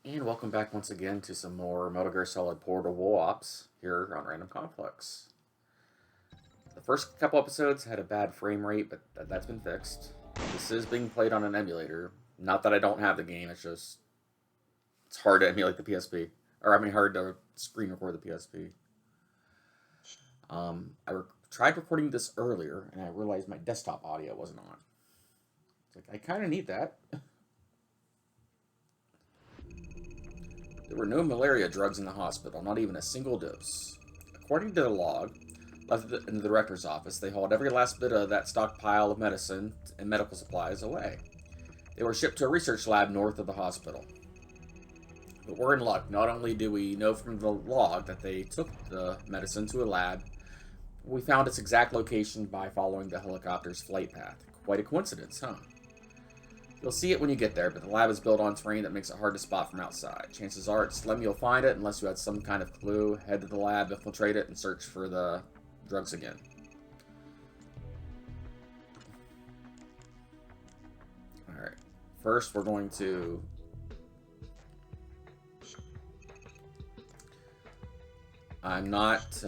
And welcome back once again to some more Metal Gear Solid Portable Ops here on Random Conflux. The first couple episodes had a bad frame rate, but that's been fixed. This is being played on an emulator. Not that I don't have the game, it's hard to emulate the PSP. Hard to screen record the PSP. Tried recording this earlier, and I realized my desktop audio wasn't on. It's like, I kind of need that. There were no malaria drugs in the hospital, not even a single dose. According to the log, left in the director's office, they hauled every last bit of that stockpile of medicine and medical supplies away. They were shipped to a research lab north of the hospital. But we're in luck. Not only do we know from the log that they took the medicine to a lab, we found its exact location by following the helicopter's flight path. Quite a coincidence, huh? You'll see it when you get there, but the lab is built on terrain that makes it hard to spot from outside. Chances are it's slim you'll find it unless you had some kind of clue. Head to the lab, infiltrate it, and search for the drugs again. Alright. First, we're going to... I'm not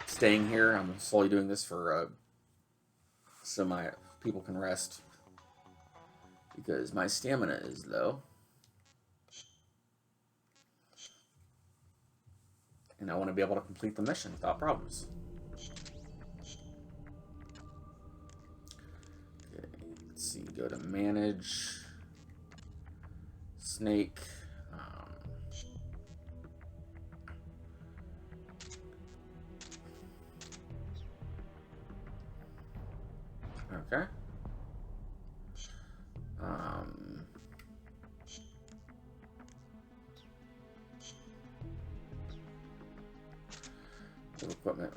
staying here. I'm slowly doing this for so my people can rest. Because my stamina is low. And I want to be able to complete the mission without problems. Okay, let's see, go to manage. Snake. Okay.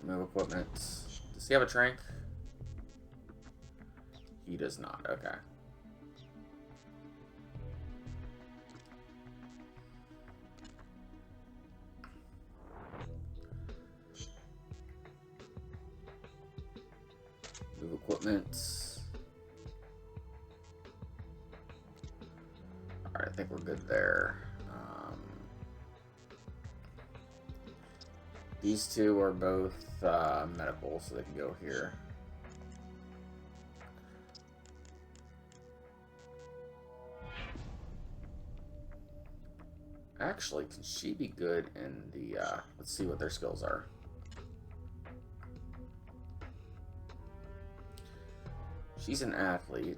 Move equipment. Does he have a trank? He does not, okay. Move equipment. Alright, I think we're good there. These two are both medical, so they can go here. Actually, can she be good in the... let's see what their skills are. She's an athlete.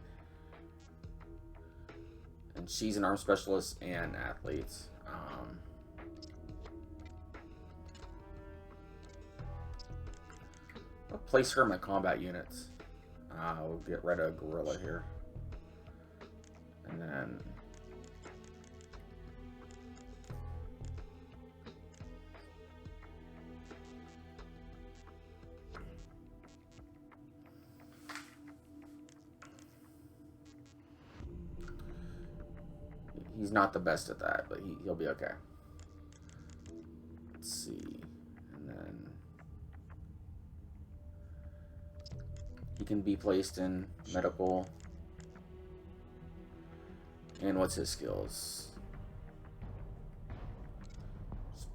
And she's an arm specialist and athlete. I'll place her in my combat units. We'll get rid of Gorilla here. And then... he's not the best at that, but he'll be okay. Let's see. And then... he can be placed in medical. And what's his skills?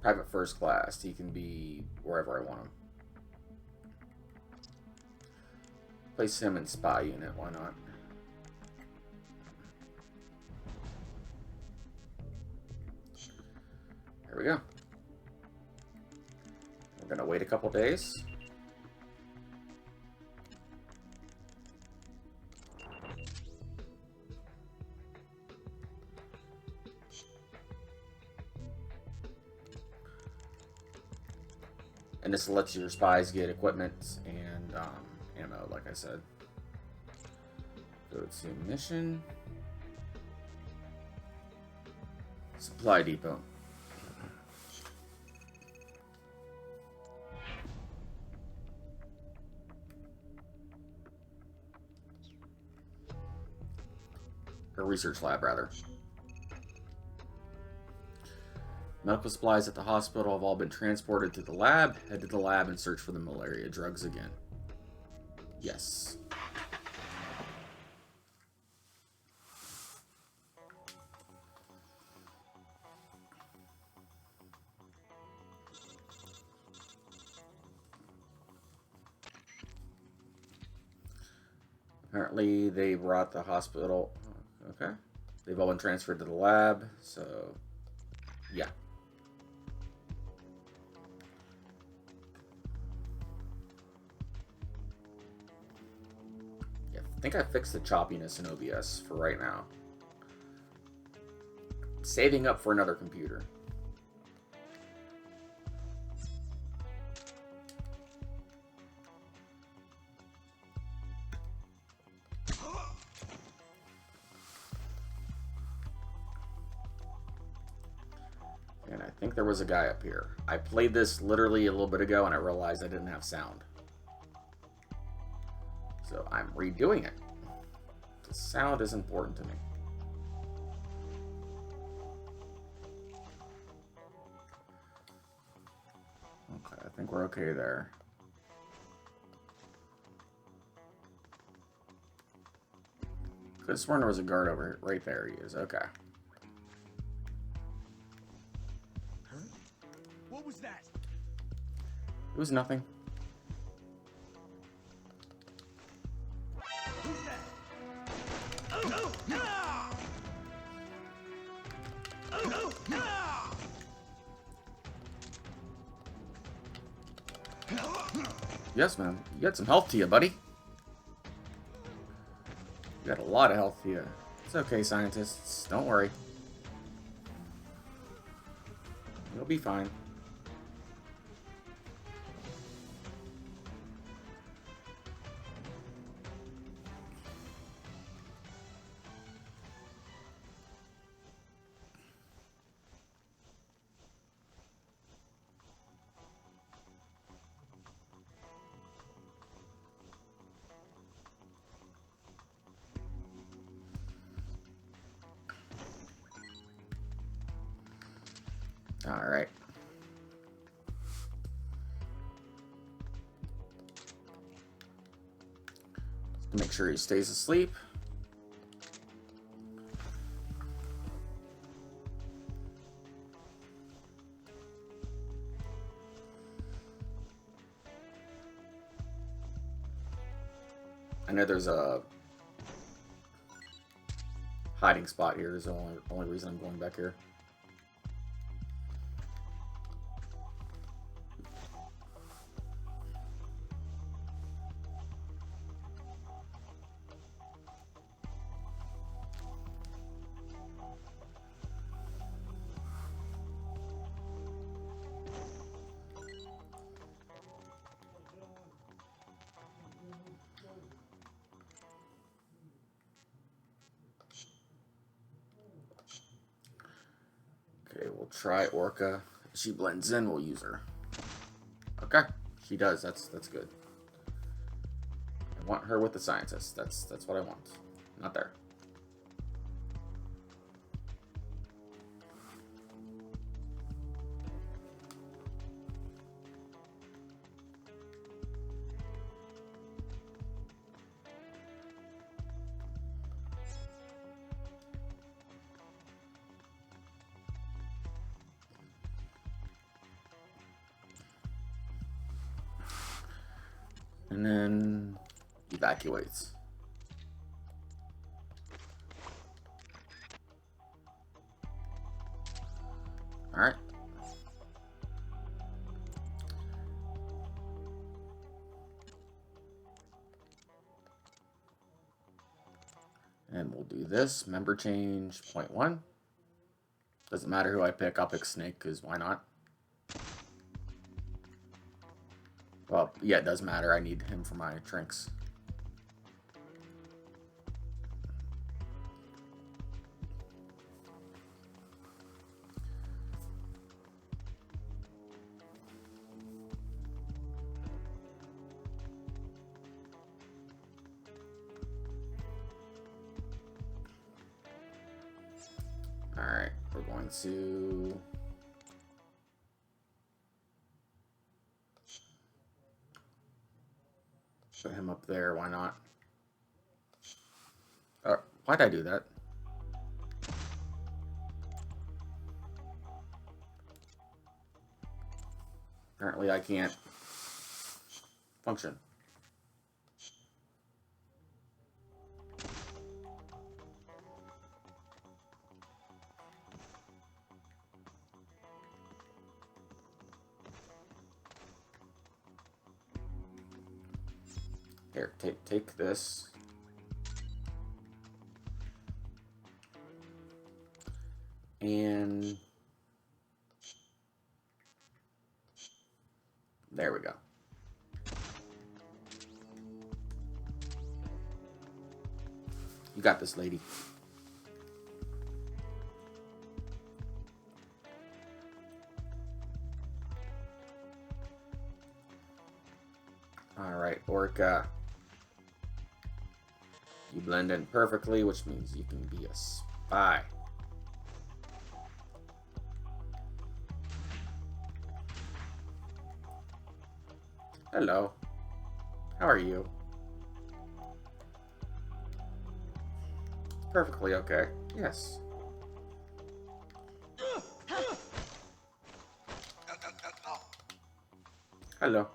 Private first class. He can be wherever I want him. Place him in spy unit, why not? There we go. We're gonna wait a couple days. And this lets your spies get equipment and ammo, like I said. Go to mission. Supply depot. Or research lab, rather. Medical supplies at the hospital have all been transported to the lab. Head to the lab and search for the malaria drugs again. Yes. Apparently, they brought the hospital. Okay. They've all been transferred to the lab, so yeah. Yeah, I think I fixed the choppiness in OBS for right now. Saving up for another computer. And I think there was a guy up here. I played this literally a little bit ago and I realized I didn't have sound. So I'm redoing it. The sound is important to me. Okay, I think we're okay there. Could have sworn there was a guard over here. Right there he is. Okay. Huh? What was that? It was nothing. Who's that? Oh, no! Oh, no! Yes, man. You got some health to you, buddy. You got a lot of health to you. It's okay, scientists. Don't worry. You'll be fine. Alright. Make sure he stays asleep. I know there's a hiding spot here. Is the only reason I'm going back here. Okay, we'll try Orca. If she blends in, we'll use her. Okay, she does. That's good. I want her with the scientist. That's what I want. Not there. And then evacuates. All right. And we'll do this. Member change 0.1. Doesn't matter who I pick. I'll pick Snake because why not? Well, yeah, it does matter. I need him for my drinks. Alright, we're going to... put him up there, why not? Why'd I do that? Apparently I can't function. Here, take this. And there we go. You got this, lady. Alright, Orca. You blend in perfectly, which means you can be a spy. Hello. How are you? Perfectly okay. Yes. Hello.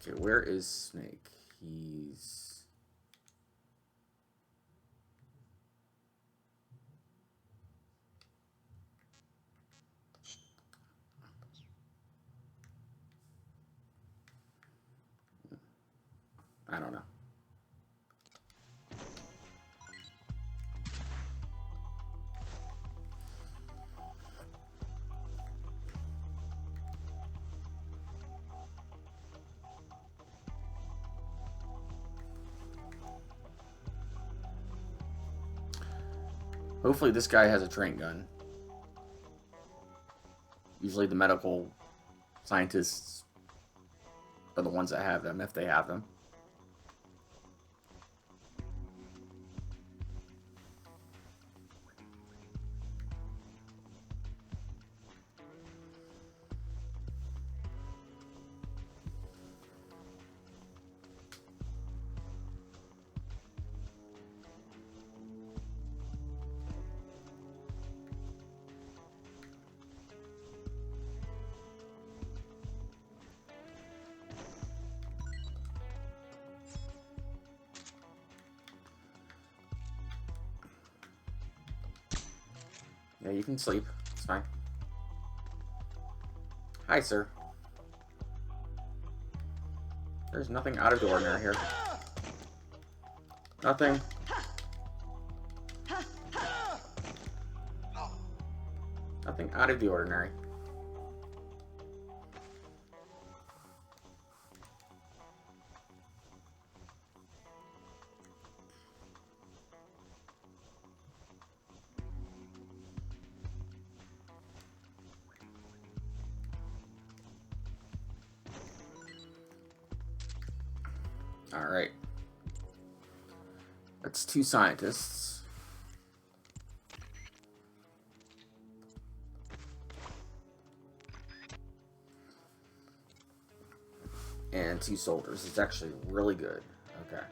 Okay, where is Snake? He's... I don't know. Hopefully this guy has a train gun. Usually the medical scientists are the ones that have them, if they have them. Yeah, you can sleep. It's fine. Hi, sir. There's nothing out of the ordinary here. Nothing. Nothing out of the ordinary. Alright. That's 2 scientists. And 2 soldiers. It's actually really good. Okay.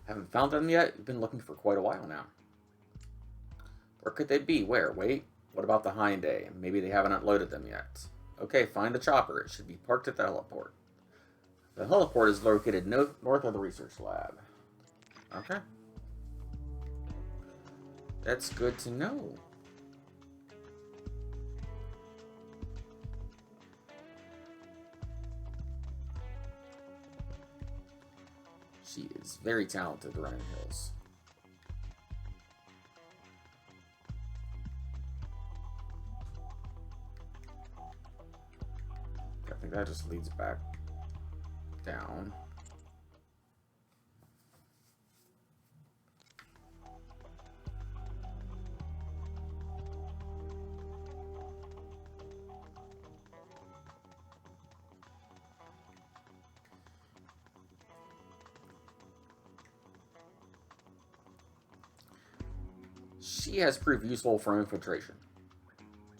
Haven't found them yet? You've been looking for quite a while now. Where could they be? Where? Wait. What about the Hind A? Maybe they haven't unloaded them yet. Okay, find the chopper. It should be parked at the heliport. The heliport is located north of the research lab. Okay. That's good to know. She is very talented running hills. I think that just leads back down. She has proved useful for infiltration.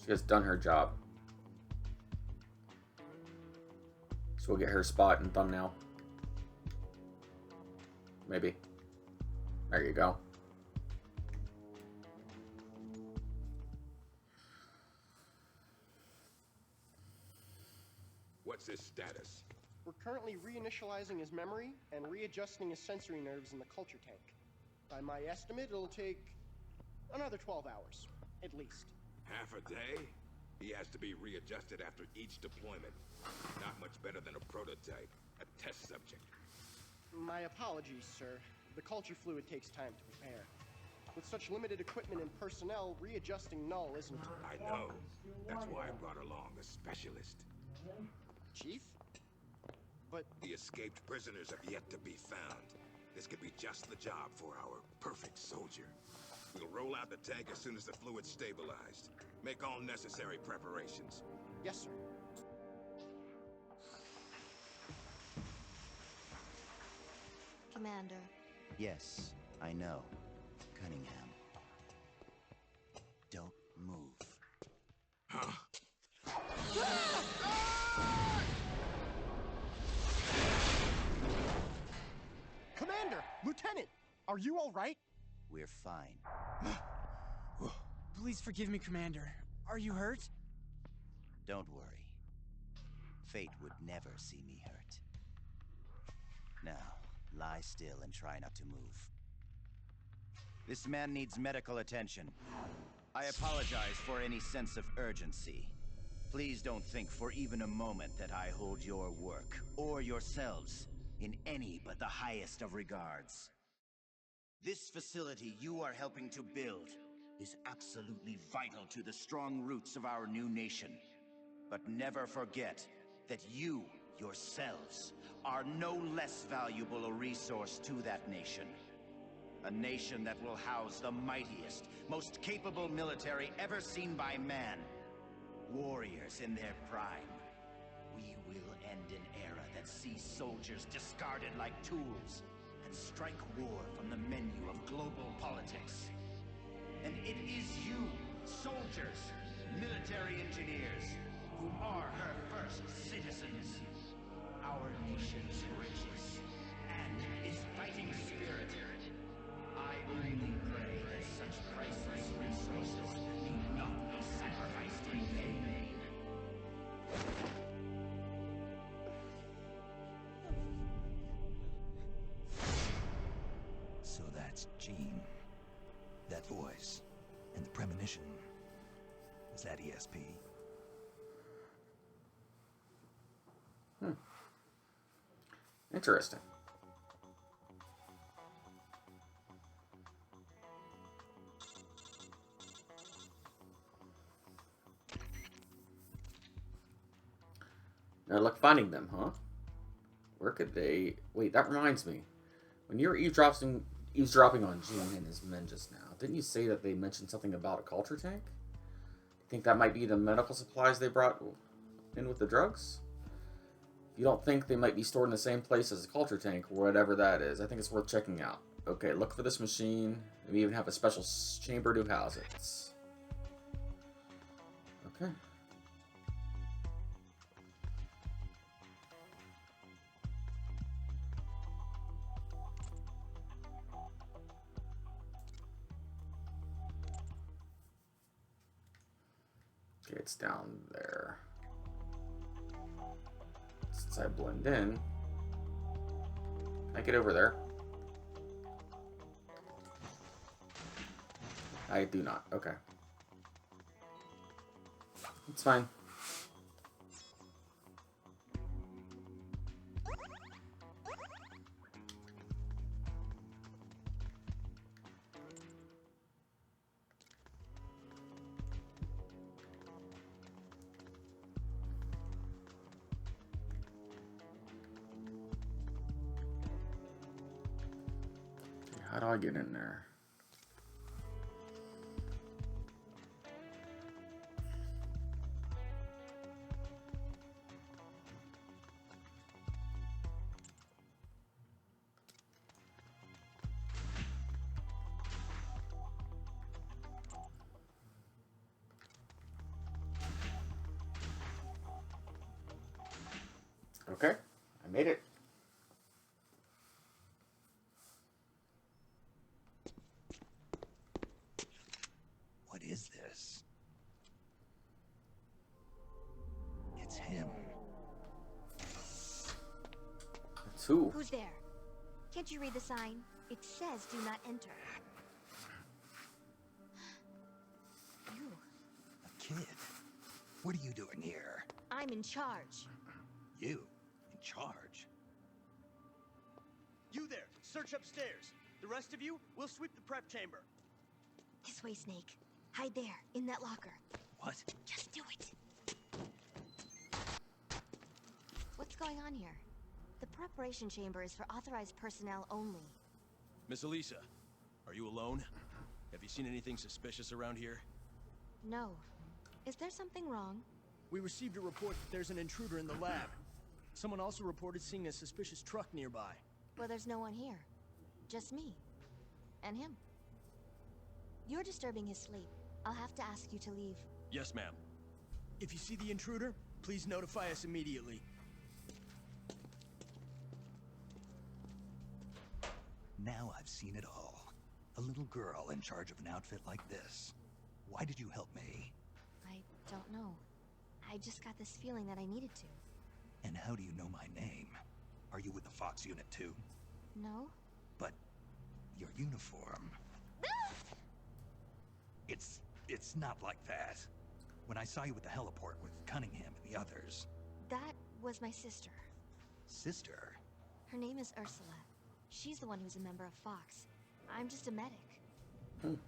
She has done her job. So we'll get her spot and thumbnail. Maybe. There you go. What's his status? We're currently reinitializing his memory and readjusting his sensory nerves in the culture tank. By my estimate, it'll take another 12 hours, at least. Half a day? He has to be readjusted after each deployment. Not much better than a prototype, a test subject. My apologies, sir. The culture fluid takes time to prepare. With such limited equipment and personnel, readjusting null isn't... I know. That's why I brought along a specialist. Chief? But... The escaped prisoners have yet to be found. This could be just the job for our perfect soldier. We'll roll out the tank as soon as the fluid's stabilized. Make all necessary preparations. Yes, sir. Commander. Yes, I know. Cunningham. Don't move. Huh? Commander! Lieutenant! Are you all right? We're fine. Please forgive me, Commander. Are you hurt? Don't worry. Fate would never see me hurt. Now, lie still and try not to move. This man needs medical attention. I apologize for any sense of urgency. Please don't think for even a moment that I hold your work, or yourselves, in any but the highest of regards. This facility you are helping to build is absolutely vital to the strong roots of our new nation. But never forget that you, yourselves, are no less valuable a resource to that nation. A nation that will house the mightiest, most capable military ever seen by man. Warriors in their prime. We will end an era that sees soldiers discarded like tools and strike war from the menu of global politics. And it is you, soldiers, military engineers, who are her first citizens. Our nation's richest and its fighting spirit. I only pray that such priceless resources need not be sacrificed in vain. So that's Jean. That voice. And the premonition. Is that ESP? Interesting. Now, look, finding them, huh? Where could they... Wait, that reminds me. When you were eavesdropping on Gene and his men just now, didn't you say that they mentioned something about a culture tank? Think that might be the medical supplies they brought in with the drugs? If you don't think they might be stored in the same place as a culture tank, or whatever that is, I think it's worth checking out. Okay, look for this machine. We even have a special chamber to house it. Okay. Okay, it's down there. Since I blend in, can I get over there? I do not. Okay. It's fine. How do I get in there? Okay, I made it. What is this? It's him. That's who? Who's there? Can't you read the sign? It says do not enter. You. A kid. What are you doing here? I'm in charge. You? In charge? You there, search upstairs. The rest of you, we'll sweep the prep chamber. This way, Snake. Hide there, in that locker. What? Just do it. What's going on here? The preparation chamber is for authorized personnel only. Miss Elisa, are you alone? Have you seen anything suspicious around here? No. Is there something wrong? We received a report that there's an intruder in the lab. Someone also reported seeing a suspicious truck nearby. Well, there's no one here. Just me. And him. You're disturbing his sleep. I'll have to ask you to leave. Yes, ma'am. If you see the intruder, please notify us immediately. Now I've seen it all. A little girl in charge of an outfit like this. Why did you help me? I don't know. I just got this feeling that I needed to. And how do you know my name? Are you with the Fox unit too? No? But your uniform... It's not like that. When I saw you at the heliport with Cunningham and the others... That was my sister. Sister? Her name is Ursula. She's the one who's a member of Fox. I'm just a medic.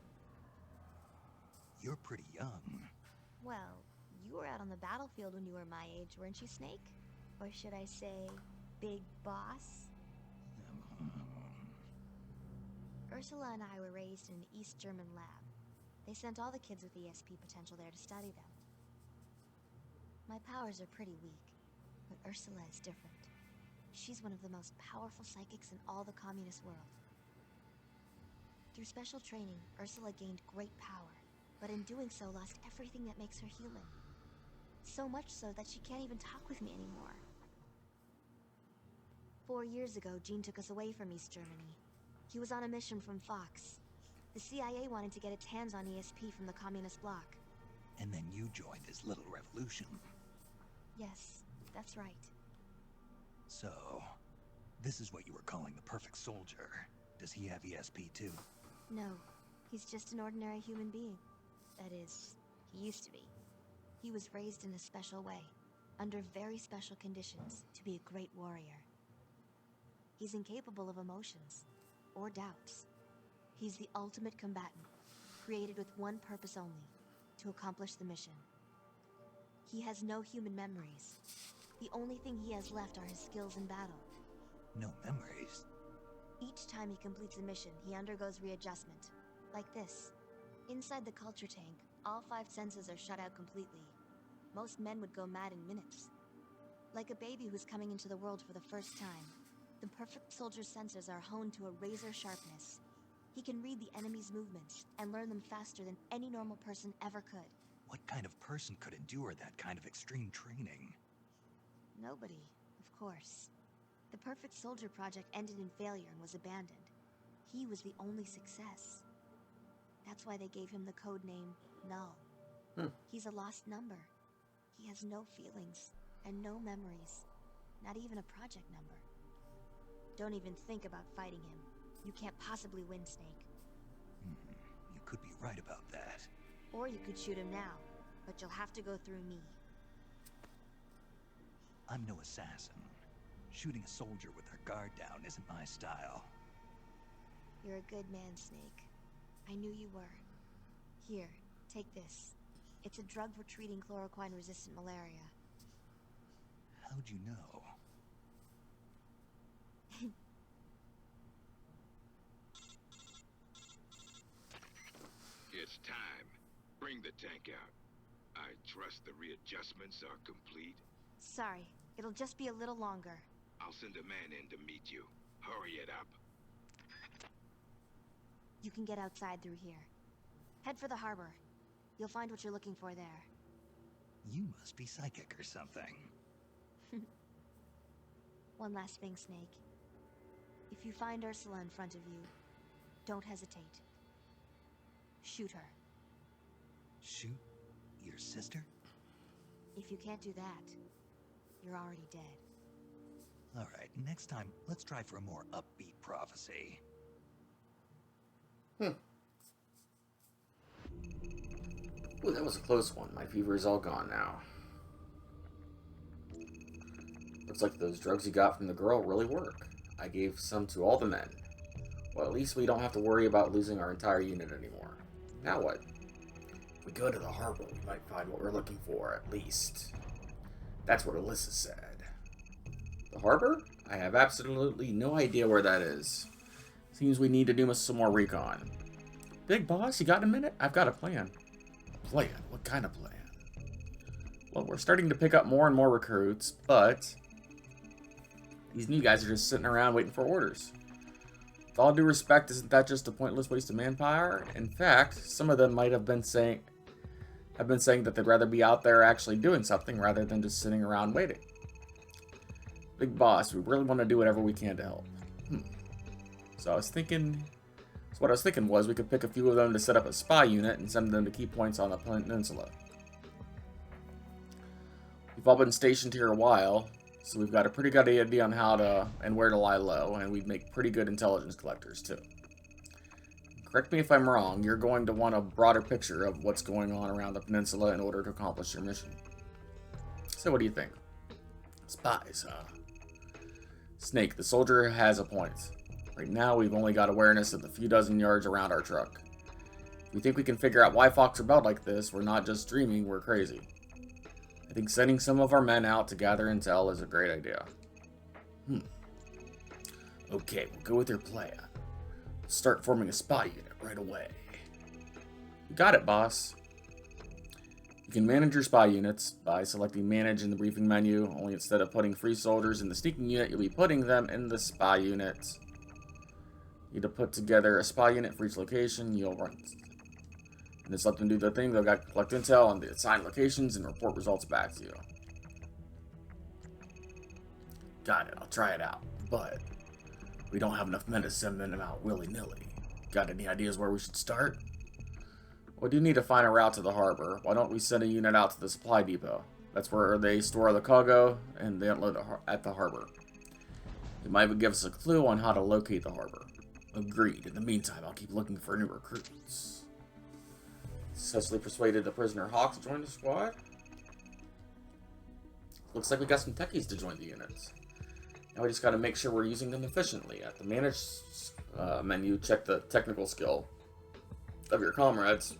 You're pretty young. Well, you were out on the battlefield when you were my age, weren't you, Snake? Or should I say, Big Boss? Ursula and I were raised in an East German lab. They sent all the kids with ESP potential there to study them. My powers are pretty weak, but Ursula is different. She's one of the most powerful psychics in all the communist world. Through special training, Ursula gained great power, but in doing so lost everything that makes her human. So much so that she can't even talk with me anymore. 4 years ago, Gene took us away from East Germany. He was on a mission from Fox. The CIA wanted to get its hands on ESP from the communist bloc. And then you joined this little revolution. Yes, that's right. So, this is what you were calling the perfect soldier. Does he have ESP too? No, he's just an ordinary human being. That is, he used to be. He was raised in a special way, under very special conditions, to be a great warrior. He's incapable of emotions, or doubts. He's the ultimate combatant, created with one purpose only, to accomplish the mission. He has no human memories. The only thing he has left are his skills in battle. No memories? Each time he completes a mission, he undergoes readjustment. Like this. Inside the culture tank, all 5 senses are shut out completely. Most men would go mad in minutes. Like a baby who's coming into the world for the first time, the perfect soldier's sensors are honed to a razor sharpness. He can read the enemy's movements and learn them faster than any normal person ever could. What kind of person could endure that kind of extreme training? Nobody, of course. The Perfect Soldier project ended in failure and was abandoned. He was the only success. That's why they gave him the code name Null. He's a lost number. He has no feelings and no memories. Not even a project number. Don't even think about fighting him. You can't possibly win, Snake. You could be right about that. Or you could shoot him now, but you'll have to go through me. I'm no assassin. Shooting a soldier with their guard down isn't my style. You're a good man, Snake. I knew you were. Here, take this. It's a drug for treating chloroquine-resistant malaria. How'd you know? It's time. Bring the tank out. I trust the readjustments are complete. Sorry, it'll just be a little longer. I'll send a man in to meet you. Hurry it up. You can get outside through here. Head for the harbor. You'll find what you're looking for there. You must be psychic or something. One last thing, Snake. If you find Ursula in front of you, don't hesitate. Shoot her. Shoot your sister? If you can't do that, you're already dead. All right, next time, let's try for a more upbeat prophecy. Ooh, that was a close one. My fever is all gone now. Looks like those drugs you got from the girl really work. I gave some to all the men. Well, at least we don't have to worry about losing our entire unit anymore. Now what? If we go to the harbor, we might find what we're looking for, at least. That's what Alyssa said. The harbor? I have absolutely no idea where that is. Seems we need to do some more recon. Big boss, you got a minute? I've got a plan. Plan? What kind of plan? Well, we're starting to pick up more and more recruits, but these new guys are just sitting around waiting for orders. With all due respect, isn't that just a pointless waste of manpower? In fact, some of them might have been saying that they'd rather be out there actually doing something rather than just sitting around waiting. Big boss, we really want to do whatever we can to help. So what I was thinking was we could pick a few of them to set up a spy unit and send them to key points on the peninsula. We've all been stationed here a while, so we've got a pretty good idea on how to and where to lie low, and we'd make pretty good intelligence collectors too. Correct me if I'm wrong, you're going to want a broader picture of what's going on around the peninsula in order to accomplish your mission. So what do you think? Spies, huh? Snake, the soldier has a point. Right now, we've only got awareness of the few dozen yards around our truck. If we think we can figure out why Fox rebelled like this, we're not just dreaming, we're crazy. I think sending some of our men out to gather intel is a great idea. Okay, we'll go with your plan. Let's start forming a spy unit right away. You got it, boss. You can manage your spy units by selecting Manage in the briefing menu, only instead of putting free soldiers in the sneaking unit, you'll be putting them in the spy unit. You need to put together a spy unit for each location. You'll run. And just let them do their thing. They'll collect intel on the assigned locations and report results back to you. Got it. I'll try it out. But we don't have enough men to send them out willy-nilly. Got any ideas where we should start? We do need to find a route to the harbor. Why don't we send a unit out to the supply depot? That's where they store the cargo and they unload at the harbor. It might give us a clue on how to locate the harbor. Agreed. In the meantime, I'll keep looking for new recruits. Successfully persuaded the prisoner Hawk to join the squad. Looks like we got some techies to join the units. Now we just got to make sure we're using them efficiently. At the Manage menu, check the technical skill of your comrades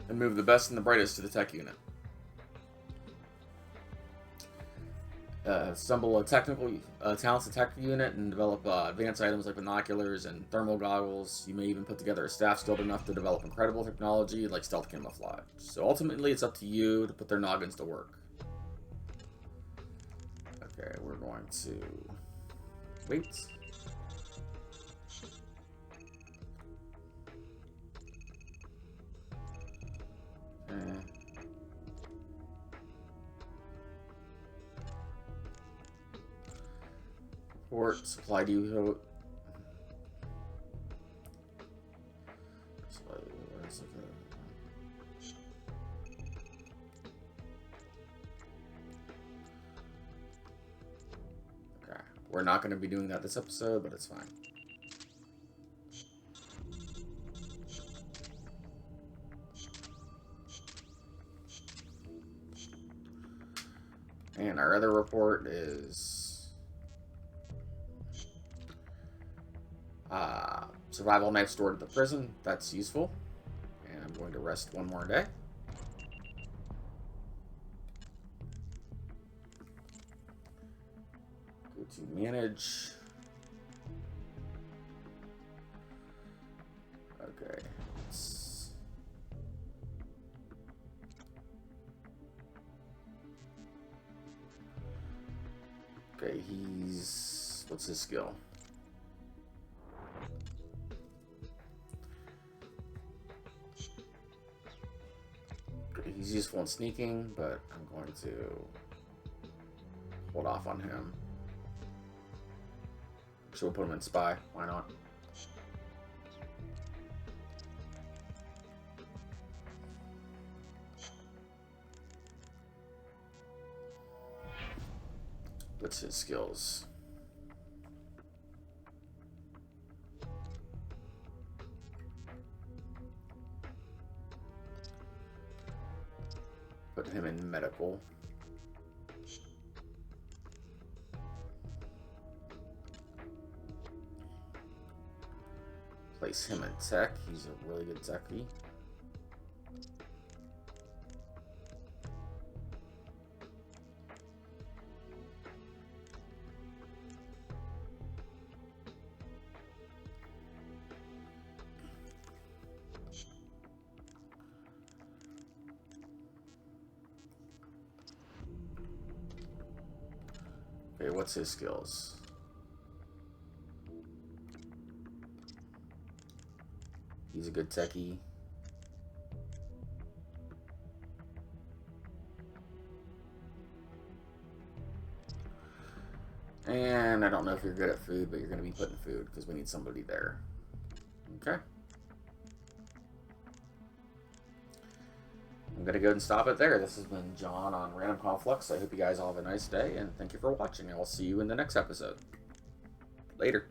and move the best and the brightest to the tech unit. Assemble a technical talented tech unit and develop advanced items like binoculars and thermal goggles. You may even put together a staff skilled enough to develop incredible technology like stealth camouflage. So ultimately, it's up to you to put their noggins to work. Okay, we're going to wait. Port, supply depot. Okay, we're not going to be doing that this episode, but it's fine. And our other report is survival knife stored at the prison. That's useful. And I'm going to rest one more day. Go to manage. Okay. Okay, what's his skill? He's useful in sneaking, but I'm going to hold off on him. So we'll put him in spy. Why not? What's his skills? Put him in medical. Place him in tech. He's a really good techie. Okay, what's his skills? He's a good techie. And I don't know if you're good at food, but you're going to be putting food because we need somebody there. Okay. I'm going to go and stop it there. This has been John on Random Conflux. I hope you guys all have a nice day, and thank you for watching. I'll see you in the next episode. Later.